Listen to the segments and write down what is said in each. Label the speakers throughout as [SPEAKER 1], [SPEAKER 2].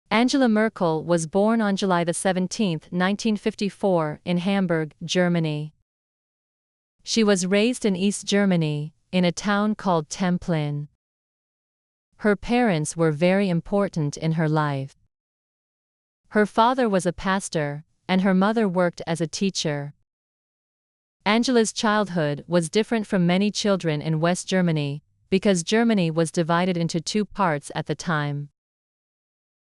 [SPEAKER 1] Angela Merkel was born on July 17, 1954, in Hamburg, Germany. She was raised in East Germany, in a town called Templin. Her parents were very important in her life. Her father was a pastor, and her mother worked as a teacher. Angela's childhood was different from many children in West Germany, because Germany was divided into two parts at the time.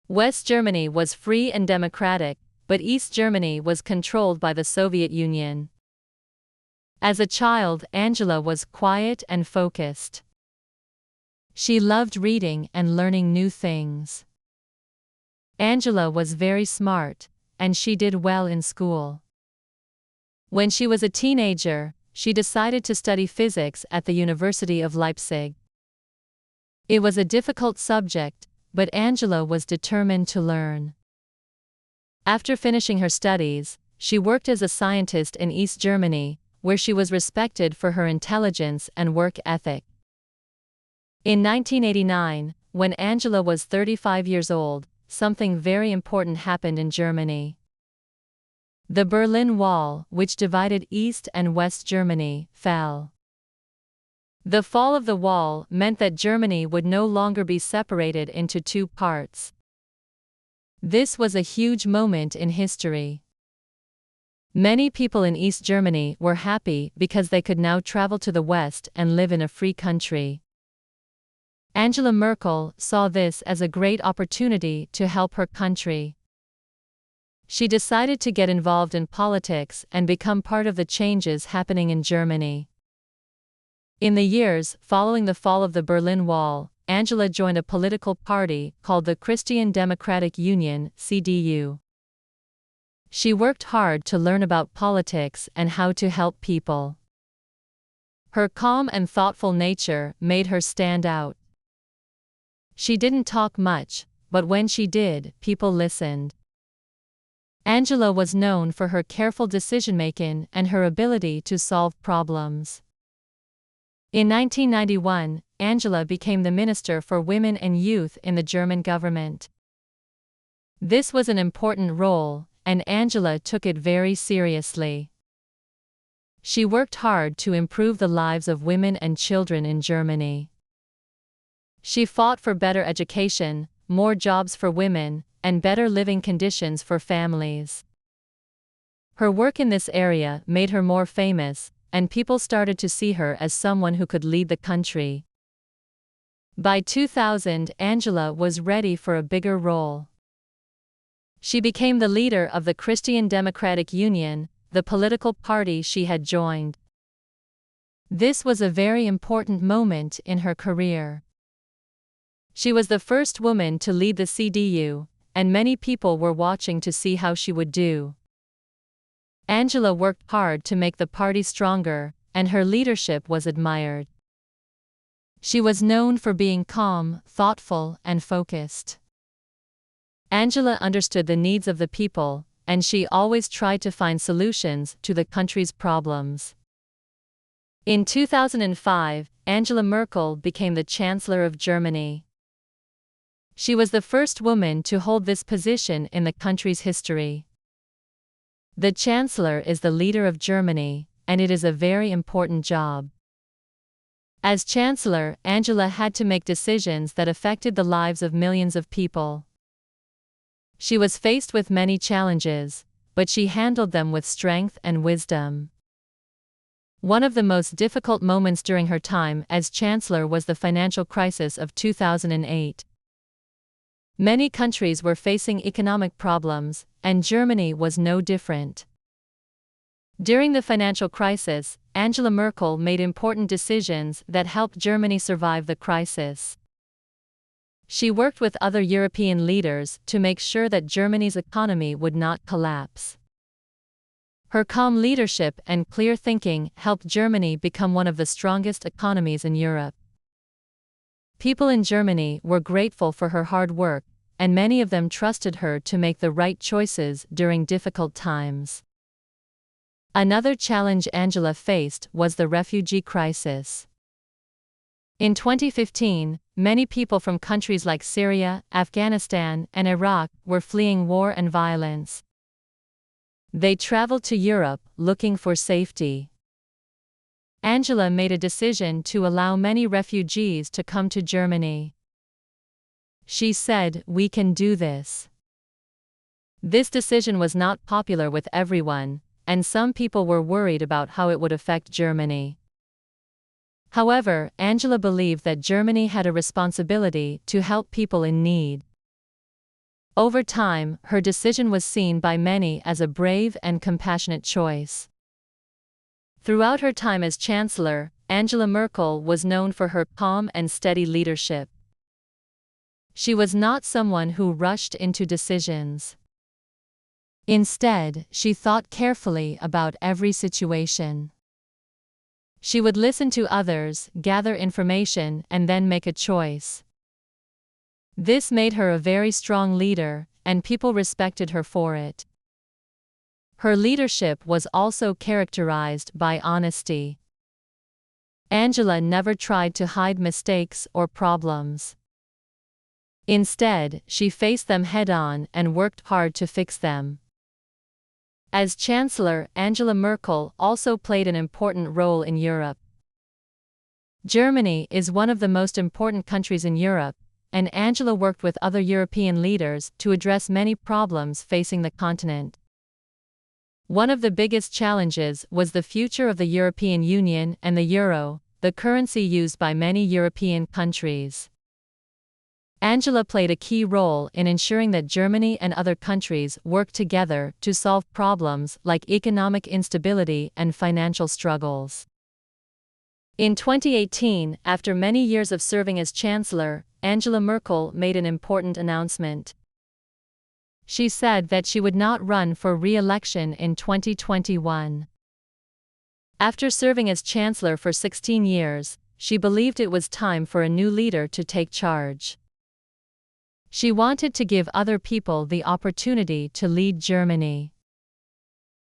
[SPEAKER 1] West Germany was free and democratic, but East Germany was controlled by the Soviet Union. As a child, Angela was quiet and focused. She loved reading and learning new things. Angela was very smart, and she did well in school. When she was a teenager, she decided to study physics at the University of Leipzig. It was a difficult subject, but Angela was determined to learn. After finishing her studies, she worked as a scientist in East Germany, where she was respected for her intelligence and work ethic. In 1989, when Angela was 35 years old, something very important happened in Germany. The Berlin Wall, which divided East and West Germany, fell. The fall of the wall meant that Germany would no longer be separated into two parts. This was a huge moment in history. Many people in East Germany were happy because they could now travel to the West and live in a free country. Angela Merkel saw this as a great opportunity to help her country. She decided to get involved in politics and become part of the changes happening in Germany. In the years following the fall of the Berlin Wall, Angela joined a political party called the Christian Democratic Union (CDU). She worked hard to learn about politics and how to help people. Her calm and thoughtful nature made her stand out. She didn't talk much, but when she did, people listened. Angela was known for her careful decision-making and her ability to solve problems. In 1991, Angela became the Minister for Women and Youth in the German government. This was an important role, and Angela took it very seriously. She worked hard to improve the lives of women and children in Germany. She fought for better education, more jobs for women, and better living conditions for families. Her work in this area made her more famous, and people started to see her as someone who could lead the country. By 2000, Angela was ready for a bigger role. She became the leader of the Christian Democratic Union, the political party she had joined. This was a very important moment in her career. She was the first woman to lead the CDU, and many people were watching to see how she would do. Angela worked hard to make the party stronger, and her leadership was admired. She was known for being calm, thoughtful, and focused. Angela understood the needs of the people, and she always tried to find solutions to the country's problems. In 2005, Angela Merkel became the Chancellor of Germany. She was the first woman to hold this position in the country's history. The Chancellor is the leader of Germany, and it is a very important job. As Chancellor, Angela had to make decisions that affected the lives of millions of people. She was faced with many challenges, but she handled them with strength and wisdom. One of the most difficult moments during her time as Chancellor was the financial crisis of 2008. Many countries were facing economic problems, and Germany was no different. During the financial crisis, Angela Merkel made important decisions that helped Germany survive the crisis. She worked with other European leaders to make sure that Germany's economy would not collapse. Her calm leadership and clear thinking helped Germany become one of the strongest economies in Europe. People in Germany were grateful for her hard work, and many of them trusted her to make the right choices during difficult times. Another challenge Angela faced was the refugee crisis. In 2015, many people from countries like Syria, Afghanistan, and Iraq were fleeing war and violence. They traveled to Europe, looking for safety. Angela made a decision to allow many refugees to come to Germany. She said, "We can do this." This decision was not popular with everyone, and some people were worried about how it would affect Germany. However, Angela believed that Germany had a responsibility to help people in need. Over time, her decision was seen by many as a brave and compassionate choice. Throughout her time as Chancellor, Angela Merkel was known for her calm and steady leadership. She was not someone who rushed into decisions. Instead, she thought carefully about every situation. She would listen to others, gather information, and then make a choice. This made her a very strong leader, and people respected her for it. Her leadership was also characterized by honesty. Angela never tried to hide mistakes or problems. Instead, she faced them head-on and worked hard to fix them. As Chancellor, Angela Merkel also played an important role in Europe. Germany is one of the most important countries in Europe, and Angela worked with other European leaders to address many problems facing the continent. One of the biggest challenges was the future of the European Union and the euro, the currency used by many European countries. Angela played a key role in ensuring that Germany and other countries worked together to solve problems like economic instability and financial struggles. In 2018, after many years of serving as Chancellor, Angela Merkel made an important announcement. She said that she would not run for re-election in 2021. After serving as Chancellor for 16 years, she believed it was time for a new leader to take charge. She wanted to give other people the opportunity to lead Germany.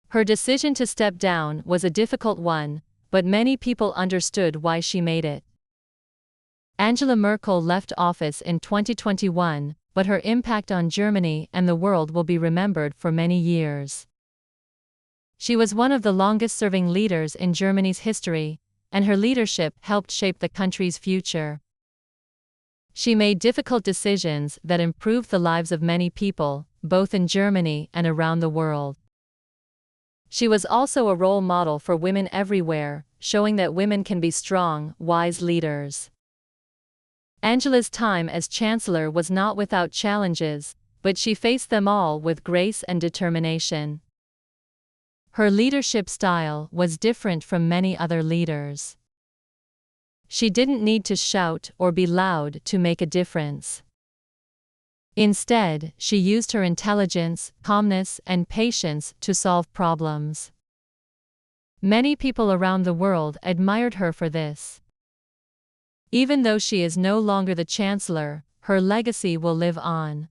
[SPEAKER 1] Her decision to step down was a difficult one, but many people understood why she made it. Angela Merkel left office in 2021, but her impact on Germany and the world will be remembered for many years. She was one of the longest-serving leaders in Germany's history, and her leadership helped shape the country's future. She made difficult decisions that improved the lives of many people, both in Germany and around the world. She was also a role model for women everywhere, showing that women can be strong, wise leaders. Angela's time as Chancellor was not without challenges, but she faced them all with grace and determination. Her leadership style was different from many other leaders. She didn't need to shout or be loud to make a difference. Instead, she used her intelligence, calmness, and patience to solve problems. Many people around the world admired her for this. Even though she is no longer the Chancellor, her legacy will live on.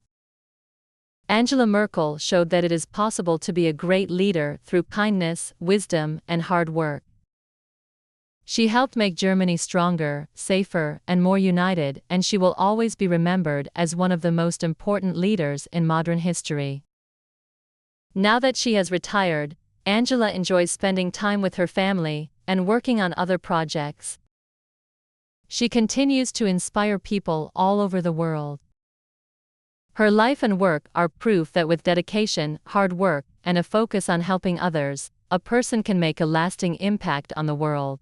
[SPEAKER 1] Angela Merkel showed that it is possible to be a great leader through kindness, wisdom, and hard work. She helped make Germany stronger, safer, and more united, and she will always be remembered as one of the most important leaders in modern history. Now that she has retired, Angela enjoys spending time with her family and working on other projects. She continues to inspire people all over the world. Her life and work are proof that with dedication, hard work, and a focus on helping others, a person can make a lasting impact on the world.